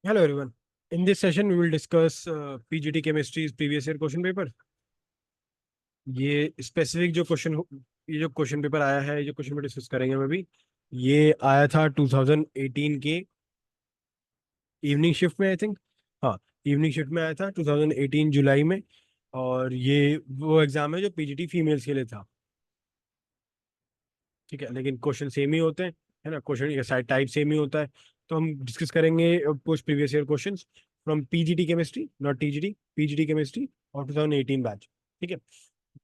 Hello everyone. In this session, we will discuss PGT Chemistry's previous year question paper. ये specific जो question ये जो question paper आया है, ये जो क्वेश्चन पेपर डिस्कस करेंगे हम अभी, ये आया था 2018 के इवनिंग शिफ्ट में, आई थिंक। हाँ, इवनिंग शिफ्ट में आया था 2018 जुलाई में। और ये वो एग्जाम है जो पीजीटी फीमेल्स के लिए था। ठीक है, लेकिन क्वेश्चन सेम ही होते हैं, है ना। क्वेश्चन का साइड टाइप सेम ही होता है। तो हम डिस्कस करेंगे post previous year questions from PGT chemistry, not TGT, PGT chemistry और 2018 बैच। ठीक है,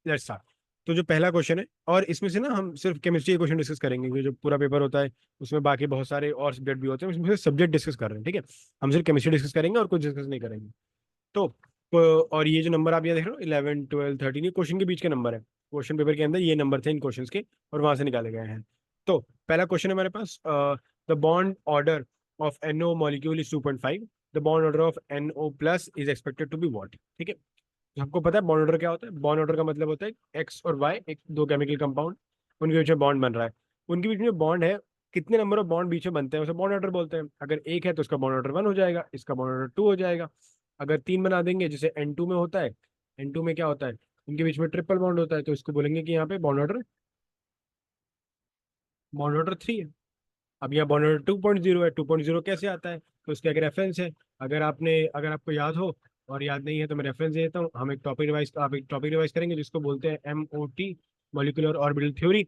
लेट्स स्टार्ट। तो जो पहला क्वेश्चन है, और इसमें से ना हम सिर्फ केमिस्ट्री के क्वेश्चन डिस्कस करेंगे, क्योंकि जो पूरा पेपर होता है उसमें बाकी बहुत सारे और सब्जेक्ट भी होते हैं, उसमें से सब्जेक्ट डिस्कस कर रहे हैं। ठीक है, हम सिर्फ केमिस्ट्री डिस्कस करेंगे और कुछ डिस्कस नहीं करेंगे। तो और ये जो नंबर आप ये देख रहे हो 11 12 13, ये क्वेश्चन के बीच के नंबर है। क्वेश्चन पेपर के अंदर ये नंबर थे इन क्वेश्चंस के, और वहां से निकाले गए हैं। तो पहला क्वेश्चन है हमारे पास, the bond order of NO molecule is 2.5, the bond order of NO plus is expected to be what. ठीक है, तो आपको पता है बॉन्ड ऑर्डर क्या होता है। बॉन्ड ऑर्डर का मतलब होता है एक्स और वाई, एक दो केमिकल कंपाउंड, उनके बीच में बॉन्ड बन रहा है। उनके बीच में बॉन्ड है, कितने नंबर ऑफ बॉन्ड बीच में बनते हैं उसे बॉन्ड ऑर्डर बोलते हैं। अगर एक है तो उसका बॉन्ड ऑर्डर 1 हो जाएगा, इसका बॉन्ड ऑर्डर 2 हो जाएगा। अगर तीन बना देंगे, जैसे N2 में होता है, N2 में क्या होता है, उनके बीच में ट्रिपल बॉन्ड होता है, तो इसको बोलेंगे कि यहाँ पे बॉन्ड ऑर्डर 3 है। अब यहाँ बॉन्ड ऑर्डर 2.0 है। 2.0 कैसे आता है, तो उसका एक रेफरेंस है। अगर आपको याद हो, और याद नहीं है तो मैं रेफरेंस दे देता हूँ। हम एक टॉपिक रिवाइज आप एक टॉपिक रिवाइज करेंगे जिसको बोलते हैं MOT, मॉलिक्यूलर ऑर्बिटल थ्योरी।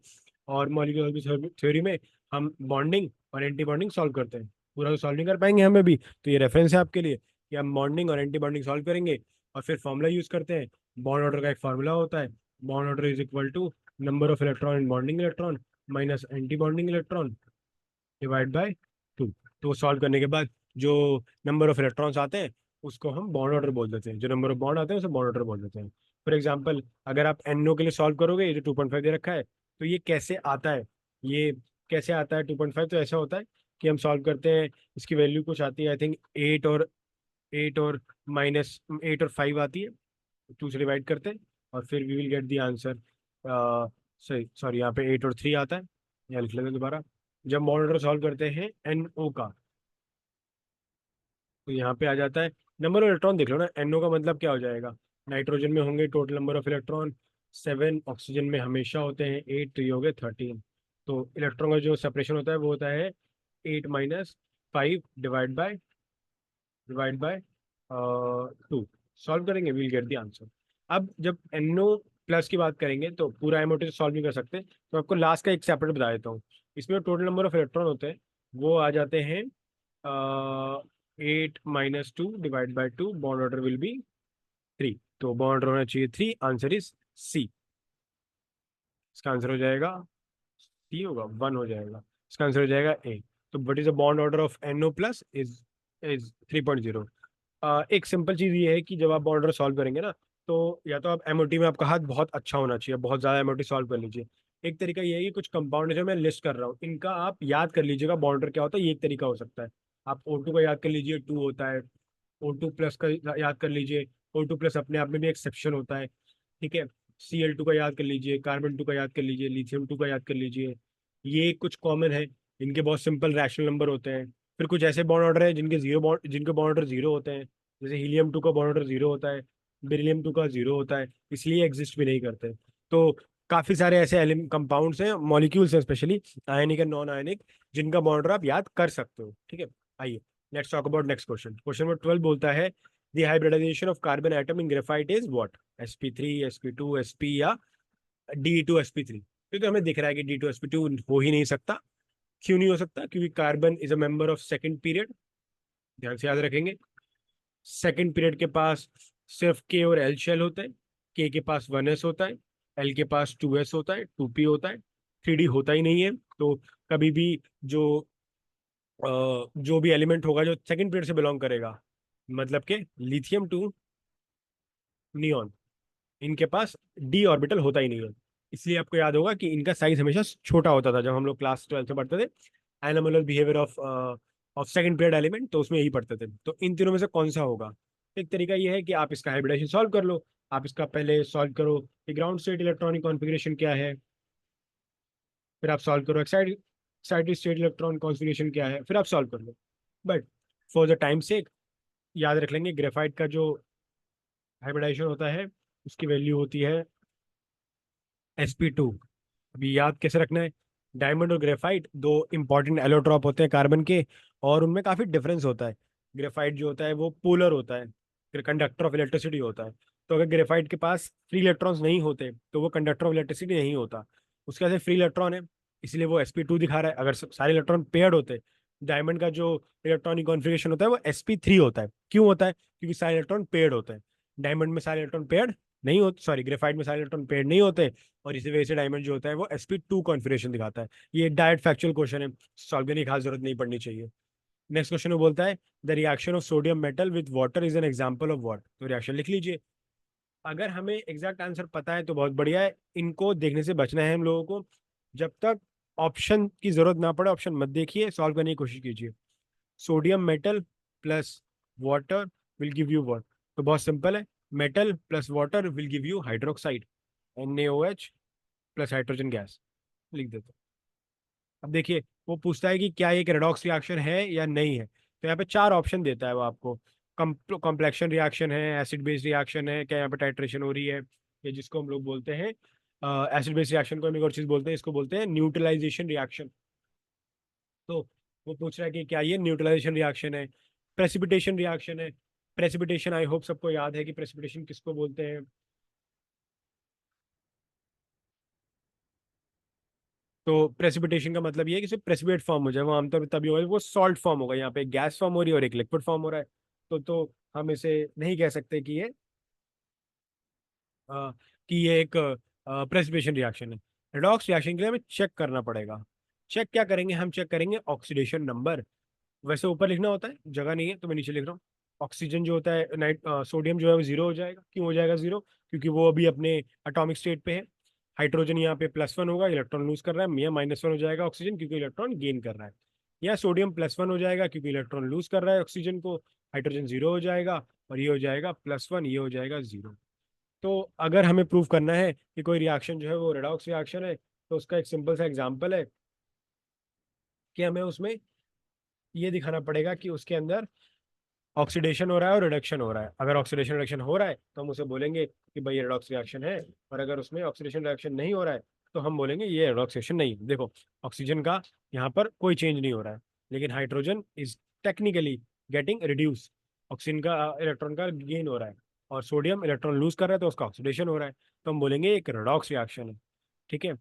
और मॉलिक्यूलर ऑर्बिटल थ्योरी में हम बॉन्डिंग और एंटी बॉन्डिंग सॉल्व करते हैं। पूरा तो सॉल्व नहीं कर पाएंगे हमें भी, तो ये रेफरेंस है आपके लिए कि हम बॉन्डिंग और एंटी बॉन्डिंग सॉल्व करेंगे। और फिर फॉर्मूला यूज करते हैं। बॉन्ड ऑर्डर का एक फार्मूला होता है, bond order is equal to number of electron in bonding electron minus anti bonding electron divide by 2। तो सॉल्व करने के बाद जो नंबर ऑफ इलेक्ट्रॉन्स आते हैं उसको हम बॉन्ड ऑर्डर बोल देते हैं, जो नंबर ऑफ बॉन्ड आते हैं उसे बॉन्ड ऑर्डर बोल देते हैं। फॉर एग्जांपल, अगर आप NO के लिए सॉल्व करोगे, ये जो 2.5 दे रखा है, तो ये कैसे आता है, ये कैसे आता है 2.5, तो ऐसा होता है कि हम सॉल्व करते हैं। इसकी वैल्यू कुछ आती है, आई थिंक 8 और 5 आती है। 2 से डिवाइड करते हैं और फिर we will get the answer. Sorry sorry, यहाँ पे 8 और 3 आता है। यहाँ लिख लेते हैं दोबारा। जब मॉडल सॉल्व करते हैं NO का, तो यहाँ पे आ जाता है नंबर ऑफ इलेक्ट्रॉन। देख लो ना, NO का मतलब क्या हो जाएगा, नाइट्रोजन में होंगे total number of electron 7, oxygen में हमेशा होते हैं 8, तो ये हो गए 13। तो इलेक्ट्रॉन का जो सेपरेशन होता है वो होता है 8 - 5 डिवाइड बाय 2। सॉल्व करेंगे, वील गेट द आंसर। अब जब NO प्लस की बात करेंगे तो पूरा MOT तो सॉल्व नहीं कर सकते, तो आपको लास्ट का एक सेपरेट बता देता हूँ। इसमें टोटल नंबर ऑफ इलेक्ट्रॉन होते हैं, वो आ जाते हैं 8 - 2 divide by 2, bond order will be 3। तो बॉन्ड ऑर्डर होना चाहिए 3, आंसर इज सी। इसका आंसर हो जाएगा सी, होगा 1 हो जाएगा। इसका आंसर हो जाएगा ए। तो what is the bond order of NO plus is 3.0। एक सिंपल चीज ये है कि जब आप बॉन्ड ऑर्डर सॉल्व करेंगे ना, तो या तो आप MOT में आपका हाथ बहुत अच्छा होना चाहिए, बहुत ज्यादा MOT सॉल्व कर लीजिए। एक तरीका ये है कि कुछ कंपाउंड जो मैं लिस्ट कर रहा हूँ इनका आप याद कर लीजिएगा बॉन्ड ऑर्डर क्या होता है, ये एक तरीका हो सकता है। आप O2 का याद कर लीजिए, 2 होता है। O2 प्लस का याद कर लीजिए, O2 प्लस अपने आप में भी एक्सेप्शन होता है। ठीक है, Cl2 का याद कर लीजिए, कार्बन 2 का याद कर लीजिए, लिथियम 2 का याद कर लीजिए। ये कुछ कॉमन है, इनके बहुत सिंपल रैशनल नंबर होते हैं। फिर कुछ ऐसे बॉन्ड ऑर्डर है जिनके बॉन्ड ऑर्डर जीरो होते हैं। जैसे हीलियम 2 का बॉन्ड ऑर्डर जीरो होता है, बेरिलियम 2 का जीरो होता है, इसलिए एग्जिस्ट भी नहीं करते। तो काफी सारे ऐसे कंपाउंड्स हैं, मॉलिक्यूल्स हैं specially, ionic and non ionic, जिनका बॉन्ड ऑर्डर आप याद कर सकते हो। ठीक है, आइए let's talk about next question. Question number 12 बोलता है, the hybridization of carbon atom in graphite is what. sp3, sp2, sp या D2sp3। क्योंकि हमें दिख रहा है कि D2sp2 हो ही नहीं सकता। क्यों नहीं हो सकता, क्योंकि carbon is a member of second period. ध्यान से याद रखेंगे, सेकंड पीरियड के पास सिर्फ K और L शेल होते हैं। K के पास 1s होता है, L के पास 2s होता है, 2p होता है, 3d होता ही नहीं है। तो कभी भी जो जो भी एलिमेंट होगा जो सेकंड पीरियड से बिलोंग करेगा, मतलब के लिथियम 2, नियॉन, इनके पास D ऑर्बिटल होता ही नहीं है। इसलिए आपको याद होगा कि इनका साइज हमेशा छोटा होता था जब हम लोग क्लास 12 में पढ़ते थे, anomalous behaviour of of second period element, तो उसमें यही पढ़ते थे। तो इन तीनों में से कौन सा होगा। एक तरीका यह है कि आप इसका हाइब्रिडाइजेशन सॉल्व कर लो। आप इसका पहले सॉल्व करो कि ग्राउंड स्टेट इलेक्ट्रॉनिक कॉन्फ़िगरेशन क्या है, फिर आप सॉल्व करो एक्साइटेड स्टेट इलेक्ट्रॉन कॉन्फ़िगरेशन क्या है, फिर आप सॉल्व कर लो। बट फॉर द टाइम सेक याद रख लेंगे, ग्रेफाइट का जो हाइब्रिडाइजेशन होता है उसकी वैल्यू होती है sp2। अभी याद कैसे रखना है, डायमंड और ग्रेफाइट दो इंपॉर्टेंट एलोट्रॉप होते हैं कार्बन के, और उनमें काफी डिफरेंस होता है। ग्रेफाइट जो होता है वो पोलर होता है, फिर कंडक्टर ऑफ इलेक्ट्रिसिटी होता है। तो अगर ग्रेफाइट के पास फ्री इलेक्ट्रॉन्स नहीं होते तो वो कंडक्टर ऑफ इलेक्ट्रिसिटी नहीं होता। उसके पास फ्री इलेक्ट्रॉन है, इसलिए वो sp2 दिखा रहा है। अगर सारे इलेक्ट्रॉन पेयर्ड होते, डायमंड का जो इलेक्ट्रॉनिक कॉन्फ़िगरेशन होता है वो sp3 होता है। क्यों होता है? क्योंकि सारे इलेक्ट्रॉन पेयर्ड होते हैं। डायमंड में सारे इलेक्ट्रॉन पेयर्ड नहीं होते, सॉरी ग्रेफाइट में सारे इलेक्ट्रॉन पेयर्ड नहीं होते, और इसी वजह से डायमंड जो होता है वो sp2 कॉन्फ़िगरेशन दिखाता है। ये एक डायरेक्ट फैक्चुअल क्वेश्चन है, सॉल्व करने की खास जरूरत नहीं पड़नी चाहिए। नेक्स्ट क्वेश्चन में बोलता है the reaction of sodium metal with water is an example of what. तो रिएक्शन लिख लीजिए। अगर हमें एग्जैक्ट आंसर पता है तो बहुत बढ़िया है, इनको देखने से बचना है हम लोगों को। जब तक ऑप्शन की जरूरत ना पड़े ऑप्शन मत देखिए, सॉल्व करने की कोशिश कीजिए। Sodium metal plus water will give you what. तो बहुत सिंपल है, metal plus water will give you hydroxide, NaOH plus hydrogen gas. लिख देते हैं। अब देखिए, वो पूछता है कि क्या ये एक रेडॉक्स रिएक्शन है या नहीं है। तो यहाँ पे चार ऑप्शन देता है वो आपको। कॉम्प्लेक्शन रिएक्शन है, एसिड बेस रिएक्शन है, क्या यहाँ पे टाइट्रेशन हो रही है, ये जिसको हम लोग बोलते हैं एसिड बेस रिएक्शन को हम एक और चीज बोलते हैं, इसको बोलते हैं न्यूट्रलाइजेशन रिएक्शन। तो वो पूछ रहा है कि क्या ये न्यूट्रलाइजेशन रिएक्शन है, प्रेसिपिटेशन रिएक्शन है। प्रेसिपिटेशन आई होप सबको याद है कि प्रेसिपिटेशन किसको बोलते हैं। तो प्रेसिपिटेशन का मतलब ये है कि सिर्फ प्रेसिपिटेट फॉर्म हो जाए, वो आमतौर पर तभी होगा जब वो सॉल्ट फॉर्म होगा। यहाँ पे एक गैस फॉर्म हो रही है और एक लिक्विड फॉर्म हो रहा है। तो हम इसे नहीं कह सकते अ, कि ये एक प्रेसिपिटेशन रिएक्शन है। रेडॉक्स रिएक्शन के लिए हमें चेक करना पड़ेगा। चेक क्या करेंगे? हम चेक करेंगे ऑक्सीडेशन नंबर। वैसे ऊपर लिखना होता है, जगह नहीं है तो मैं नीचे लिख रहा हूँ। ऑक्सीजन जो होता है सोडियम जो है वो जीरो हो जाएगा। क्यों हो जाएगा जीरो? क्योंकि वो अभी अपने एटॉमिक स्टेट पे है। हाइड्रोजन यहाँ पे +1 होगा, इलेक्ट्रॉन लूज कर रहा है। या -1 हो जाएगा ऑक्सीजन, क्योंकि इलेक्ट्रॉन गेन कर रहा है। या सोडियम +1 हो जाएगा क्योंकि इलेक्ट्रॉन लूज कर रहा है ऑक्सीजन को। हाइड्रोजन जीरो हो जाएगा, और ये हो जाएगा +1, ये हो जाएगा जीरो। तो अगर हमें प्रूव करना है कि कोई रिएक्शन जो है वो रेडॉक्स रिएक्शन है, तो उसका एक सिंपल सा एग्जाम्पल है कि हमें उसमें ये दिखाना पड़ेगा कि उसके अंदर ऑक्सीडेशन हो रहा है और रिडक्शन हो रहा है। अगर ऑक्सीडेशन रिडक्शन हो रहा है तो हम उसे बोलेंगे कि भाई ये रेडॉक्स रिएक्शन है, और अगर उसमें ऑक्सीडेशन रिएक्शन नहीं हो रहा है तो हम बोलेंगे ये रेडॉक्स रिएक्शन नहीं है। देखो, ऑक्सीजन का यहाँ पर कोई चेंज नहीं हो रहा है, लेकिन hydrogen is technically getting reduce. Oxygen का इलेक्ट्रॉन का गेन हो रहा है, और सोडियम इलेक्ट्रॉन लूज कर रहा है तो उसका ऑक्सीडेशन हो रहा है। तो हम बोलेंगे एक रेडॉक्स रिएक्शन है। ठीक है।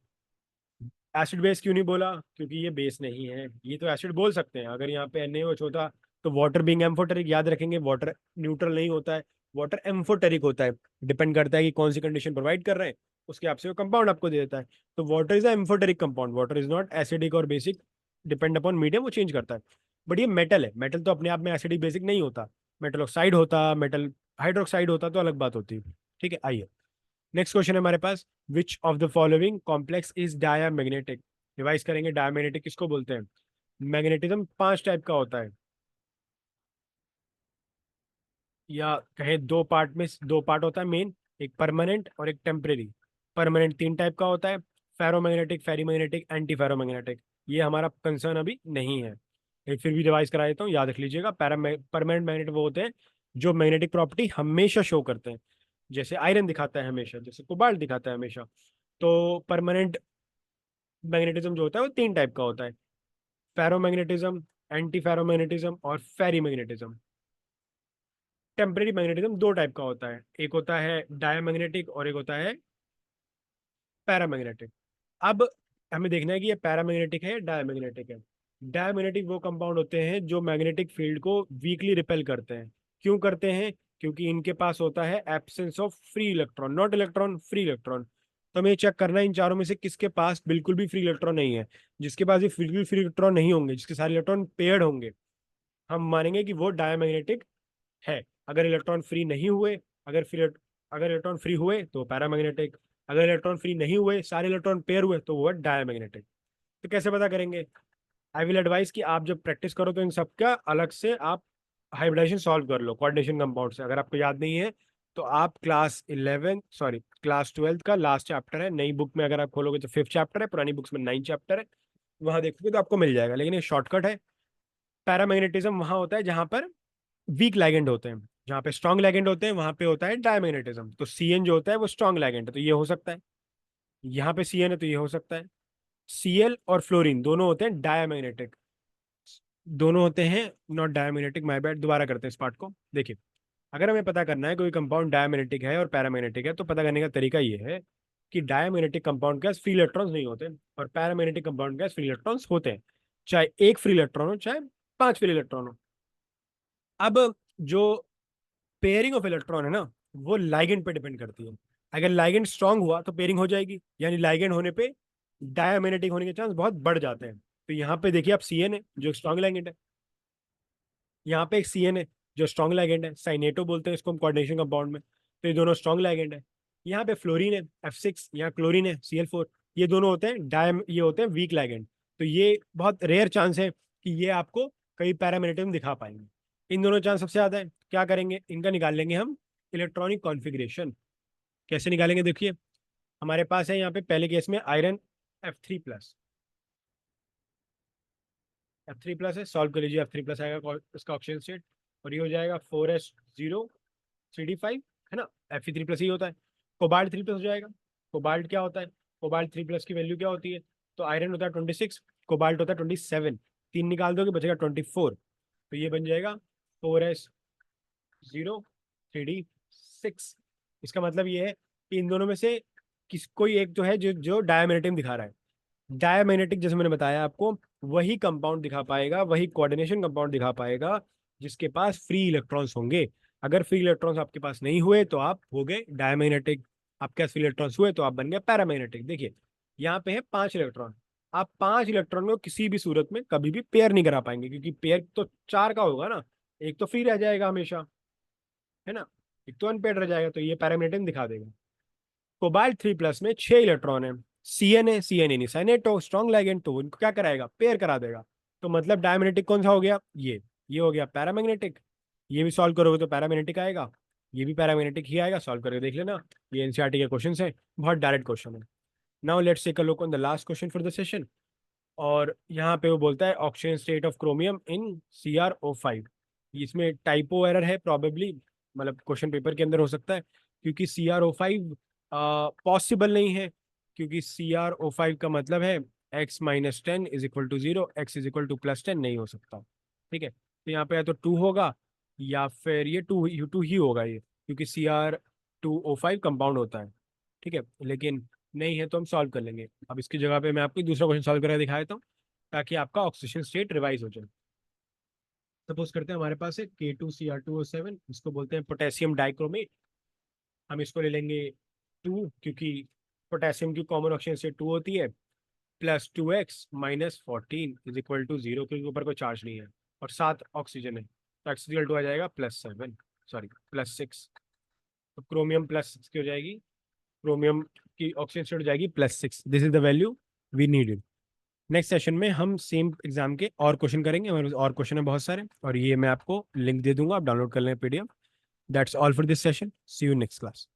एसिड बेस क्यों नहीं बोला? क्योंकि ये बेस नहीं है। ये तो एसिड बोल सकते हैं अगर यहाँ पे NaOH होता। तो वाटर बीइंग एम्फोटेरिक, याद रखेंगे वाटर न्यूट्रल नहीं होता है, वाटर एम्फोटेरिक होता है। डिपेंड करता है कि कौन सी कंडीशन प्रोवाइड कर रहे हैं, उसके आप से वो कंपाउंड आपको दे देता है। तो water is amphoteric compound, water is not acidic और बेसिक। डिपेंड अपॉन मीडियम वो चेंज करता है। बट ये मेटल है, मेटल तो अपने आप में एसिडिक बेसिक नहीं होता। मेटल ऑक्साइड होता, मेटल हाइड्रोक्साइड होता तो अलग बात होती। ठीक है, आइए नेक्स्ट क्वेश्चन है हमारे पास। Which of the following complex is diamagnetic. Revise करेंगे, डायामैग्नेटिक किसको बोलते हैं? मैग्नेटिज्म 5 टाइप का होता है, या कहें दो पार्ट होता है मेन, एक परमानेंट और एक टेम्परेरी। परमानेंट 3 टाइप का होता है, फेरोमैग्नेटिक, फेरीमैग्नेटिक, एंटी फेरोमैग्नेटिक। ये हमारा कंसर्न अभी नहीं है, लेकिन फिर भी रिवाइज करा देता हूँ, याद रख लीजिएगा। परमानेंट मैग्नेट वो होते हैं जो मैग्नेटिक प्रॉपर्टी हमेशा शो करते हैं, जैसे आयरन दिखाता है हमेशा, जैसे कोबाल्ट दिखाता है हमेशा। तो परमानेंट मैग्नेटिज्म जो होता है वो 3 टाइप का होता है, फेरोमैग्नेटिज्म, एंटी फेरोमैग्नेटिज्म और फेरी मैग्नेटिज्म। टेम्परेरी मैग्नेटिज्म 2 टाइप का होता है, एक होता है डायमैग्नेटिक और एक होता है पैरामैग्नेटिक। अब हमें देखना है कि ये पैरामैग्नेटिक है, डायमैग्नेटिक है। डायमैग्नेटिक वो कंपाउंड होते हैं जो मैग्नेटिक फील्ड को वीकली रिपेल करते हैं। क्यों करते हैं? क्योंकि इनके पास होता है absence of free electron, not electron, free electron. तो हमें चेक करना है इन चारों में से किसके पास बिल्कुल भी फ्री इलेक्ट्रॉन नहीं है। जिसके पास ये बिल्कुल फ्री इलेक्ट्रॉन नहीं होंगे, जिसके सारे इलेक्ट्रॉन पेयर्ड होंगे, हम मानेंगे कि वो डायमैग्नेटिक है। अगर इलेक्ट्रॉन फ्री नहीं हुए, अगर फ्री अगर इलेक्ट्रॉन फ्री हुए तो पैरामैग्नेटिक। अगर इलेक्ट्रॉन फ्री नहीं हुए, सारे इलेक्ट्रॉन पेयर हुए, तो वो है डायमैग्नेटिक। तो कैसे पता करेंगे? आई विल एडवाइस कि आप जब प्रैक्टिस करो तो इन सबका अलग से आप हाइब्रिडाइजेशन सॉल्व कर लो कोऑर्डिनेशन कंपाउंड से। अगर आपको याद नहीं है तो आप क्लास 12th का लास्ट चैप्टर है, नई बुक में अगर आप खोलोगे तो 5th चैप्टर है, पुरानी बुक्स में 9th चैप्टर है, वहां देखोगे तो आपको मिल जाएगा। लेकिन ये शॉर्टकट है, पैरामैग्नेटिज्म वहां होता है जहां पर वीक लिगेंड होते हैं, जहां पे स्ट्रॉन्ग लिगेंड होते हैं वहां पे होता है डायमैग्नेटिज्म। तो सीएन जो होता है वो स्ट्रॉन्ग लिगेंड है, तो ये हो सकता है। यहाँ पे सीएन है तो ये हो सकता है। सीएल और फ्लोरीन दोनों होते हैं डायमैग्नेटिक, दोनों होते हैं नॉट डायमैग्नेटिक। माय बैड, दोबारा करते हैं इस पार्ट को। देखिए, अगर हमें पता करना है कोई कंपाउंड डायमैग्नेटिक है और पैरामैग्नेटिक है, तो पता करने का तरीका ये है कि डायमैग्नेटिक कंपाउंड के पास फ्री इलेक्ट्रॉन्स नहीं होते और पैरामैग्नेटिक कंपाउंड के पास फ्री इलेक्ट्रॉन्स होते हैं, चाहे एक फ्री इलेक्ट्रॉन हो चाहे 5 फ्री इलेक्ट्रॉन हो। अब जो पेयरिंग ऑफ इलेक्ट्रॉन है ना, वो लाइगेंड पे डिपेंड करती है। अगर लाइगेंड स्ट्रांग हुआ तो पेयरिंग हो जाएगी, यानी लाइगेंड होने पे डायमैग्नेटिक होने के चांस बहुत बढ़ जाते हैं। तो यहाँ पे देखिए आप सीएन है जो स्ट्रांग लाइगेंड है, यहाँ पे एक सीएन है जो स्ट्रांग लाइगेंड है, साइनेटो बोलते हैं इसको हम कोऑर्डिनेशन कंपाउंड में। तो ये दोनों स्ट्रांग लाइगेंड है। यहाँ पे फ्लोरीन है F6, यहाँ क्लोरीन है Cl4। ये दोनों होते हैं ये होते हैं वीक लाइगेंड। तो ये बहुत रेयर चांस है कि ये आपको कई पैरामीटर दिखा पाएंगे। इन दोनों चांस सबसे ज्यादा है। क्या करेंगे, इनका निकाल लेंगे हम इलेक्ट्रॉनिक कॉन्फ़िगरेशन। कैसे निकालेंगे, देखिए हमारे पास है यहाँ पे पहले केस में आयरन F3+। F3+ है, सॉल्व कर लीजिए। F3+ आएगा इसका ऑक्सीजन स्टेट, और ये हो जाएगा 4s0 3d5, है ना। Fe3+ ही होता है। कोबाल्ट 3+ हो जाएगा। कोबाल्ट क्या होता है, कोबाल्ट 3+ की वैल्यू क्या होती है, तो आयरन होता है 26, कोबाल्ट होता है 27। 3 निकाल दोगे बचेगा 24। तो ये बन जाएगा 4s0 3d6। इसका मतलब ये है कि इन दोनों में से कोई एक तो है जो जो डायमैग्नेटिक दिखा रहा है। डायमैग्नेटिक जैसे मैंने बताया आपको, वही कंपाउंड दिखा पाएगा, वही कोऑर्डिनेशन कंपाउंड दिखा पाएगा जिसके पास फ्री इलेक्ट्रॉन्स होंगे। अगर फ्री इलेक्ट्रॉन्स आपके पास नहीं हुए तो आप हो गए डायमैग्नेटिक, आपके पास फ्री इलेक्ट्रॉन्स हुए तो आप बन गए पैरामैग्नेटिक। देखिए यहाँ पे है 5 इलेक्ट्रॉन, आप 5 इलेक्ट्रॉन को किसी भी सूरत में कभी भी पेयर नहीं करा पाएंगे, क्योंकि पेयर तो 4 का होगा ना, एक तो फ्री रह जाएगा हमेशा, है ना, एक तो अनपेड रह जाएगा, तो ये पैरामैग्नेटिक दिखा देगा। कोबाल्ट 3+ में 6 इलेक्ट्रॉन है, सीएन है, सीएन नहीं साइनेटो स्ट्रॉन्ग लाइगेंड, तो उनको क्या कराएगा, पेयर करा देगा। तो मतलब डायमैग्नेटिक कौन सा हो गया, ये हो गया पैरामैग्नेटिक। ये भी सॉल्व करोगे तो पैरामैग्नेटिक आएगा, ये भी पैरामैग्नेटिक ही आएगा। सॉल्व करके देख लेना, ये एनसीईआरटी के क्वेश्चन है, बहुत डायरेक्ट क्वेश्चन है। Now let's take a look on the last question for the session. और यहाँ पे वो बोलता है oxygen state of chromium in CrO5। इसमें टाइपो एरर है प्रॉबेबली, मतलब क्वेश्चन पेपर के अंदर हो सकता है, क्योंकि CrO5 पॉसिबल नहीं है, क्योंकि CrO5 का मतलब है x-10 = 0, x = +10 नहीं हो सकता। ठीक है, तो यहाँ पे या तो 2 होगा या फिर ये 2 ही होगा ये, क्योंकि CR2O5 कंपाउंड होता है। ठीक है, लेकिन नहीं है तो हम सॉल्व कर लेंगे। अब इसकी जगह पे मैं आपको दूसरा क्वेश्चन सॉल्व करके दिखा देता हूँ, ताकि आपका ऑक्सीजन स्टेट रिवाइज हो जाए। सपोज करते हैं हमारे पास है K2Cr2O7, इसको बोलते हैं पोटेशियम डाइक्रोमेट। हम इसको ले लेंगे 2, क्योंकि पोटेशियम की कॉमन ऑक्सीजन स्टेट 2 होती है, +2x-14 = 0, क्योंकि ऊपर कोई चार्ज नहीं है, और 7 ऑक्सीजन है, तो x = आ जाएगा +7, सॉरी +6। तो क्रोमियम +6 की हो जाएगी, क्रोमियम की ऑक्सीजन स्टेट हो जाएगी +6। This is the value we needed. Next session में हम सेम एग्जाम के और क्वेश्चन करेंगे, हमारे और क्वेश्चन है बहुत सारे, और ये मैं आपको लिंक दे दूंगा, आप डाउनलोड कर लें PDF। That's all for this session, see you next class.